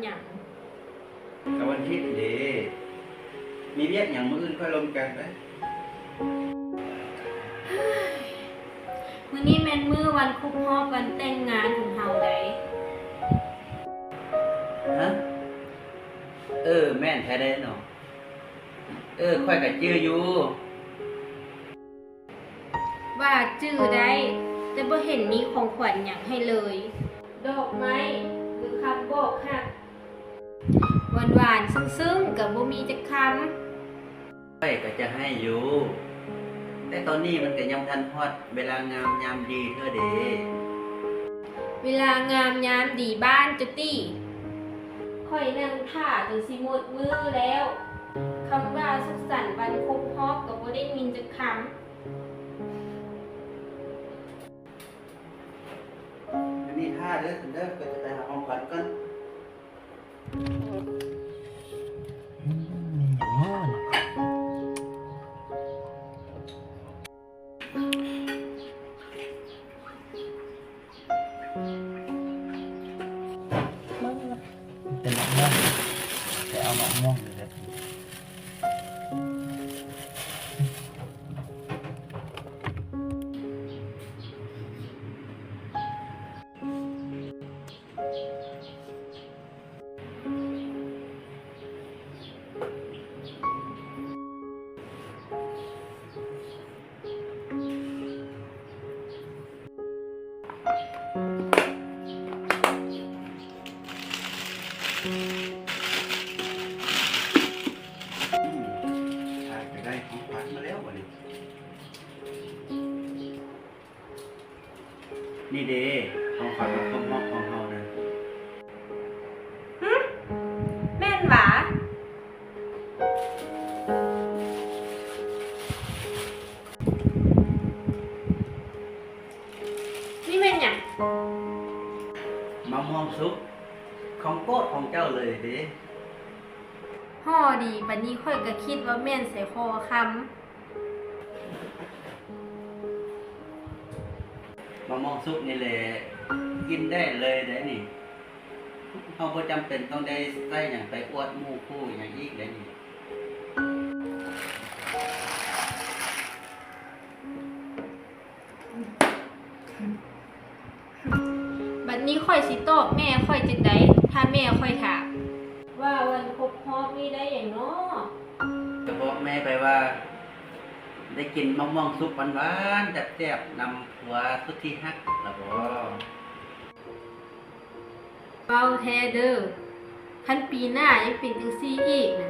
หยังกับวันอาทิตย์เด้มีเวียกหยังมื้ออื่นค่อยลงกันเด้มื้อนี้แม่นมื้อวันครบรอบวันแต่งงานของเฮาได้ฮะแม่นแท้เด้เนาะค่อยก็จื้ออยู่ว่าจื้อได้แต่บ่เห็นมีของขวัญหยังให้เลย ดอกไม้หรือคำบอกฮักหวานๆซึ้งๆก็บ่มีจักคำค่อยก็จะให้อยู่แต่ตอนนี้มันก็ยังทันฮอดเวลางามยามดีเด้อเด้เวลางามยามดีบ้านจุติค่อยนั่งท่าจนสิหมดมือแล้วคำว่าสุขสันต์วันครบรอบก็บ่ได้ยินจักคำอันนี้ท่าเด้อก็จะไปหาของขวัญก่อนเป็นมะม่วงแต่เอามะม่วงอยู่เลยจะได้ของขวัญมาแล้วบ่นี่เด้ของขวัญมาครบรอบของเฮานะ แม่นหวานี่เป็นหยังมะม่วงสุกของโปรดของเจ้าเลยเด้ ห่อดีบัดนี้ค่อยก็คิดว่าแม่นใส่คอคำมะม่วงสุกนี่แหละกินได้เลยเด้นี่เฮาบ่จำเป็นต้องได้ใส่หยังไปอวดหมู่คู่หยังอีกเด้นี่บัดนี้ค่อยสิตอบแม่ค่อยจังได๋ถ้าแม่ค่อยถามว่าวันครบรอบนี่ได้หยังน้อจะบอกแม่ไปว่า ได้กินมะม่วงสุกหวานๆแซ่บๆนำผัวสุดที่ฮักล่ะบ่ เว้าแท้เด้อคันปีหน้ายังเป็นจังซี่อีกนะ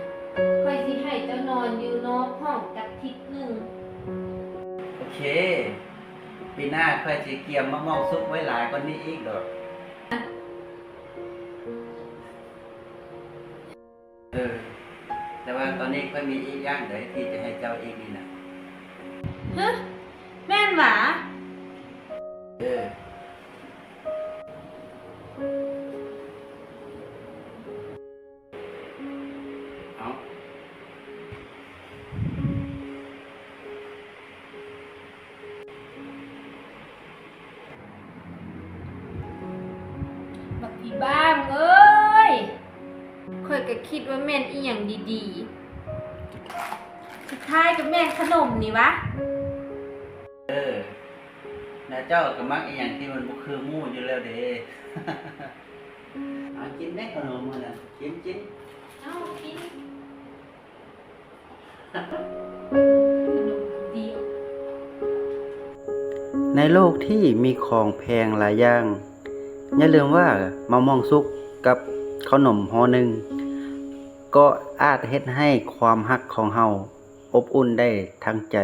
ค่อยสิให้เจ้านอนอยู่นอกห้องจักทิศหนึงโอเคปีหน้าค่อยสิเกียมมะม่วงสุกไว้หลายกว่านี้อีกดอกแต่ว่าตอนนี้ก็มีอีกอย่างเดี๋ยวที่จะให้เจ้าอีกนี่นะฮะแม่นหวาเอาบักพี่บ้างเอ้ยค่อยก็คิดว่าแม่นอีหยังดีๆสุดท้ายก็แม่นขนมนี่วะแล้วเจ้าก็มักอีหยังที่มันบ่คือหมู่อยู่แล้วเด้ เอากินได้ขนมมื้อน่ะกินเอากินขนมเดียวในโลกที่มีของแพงหลายอย่างอย่าลืมว่ามะม่วงสุกกับขนมห่อหนึ่งก็อาจเฮ็ดให้ความรักของเฮาอบอุ่นได้ทั้งใจ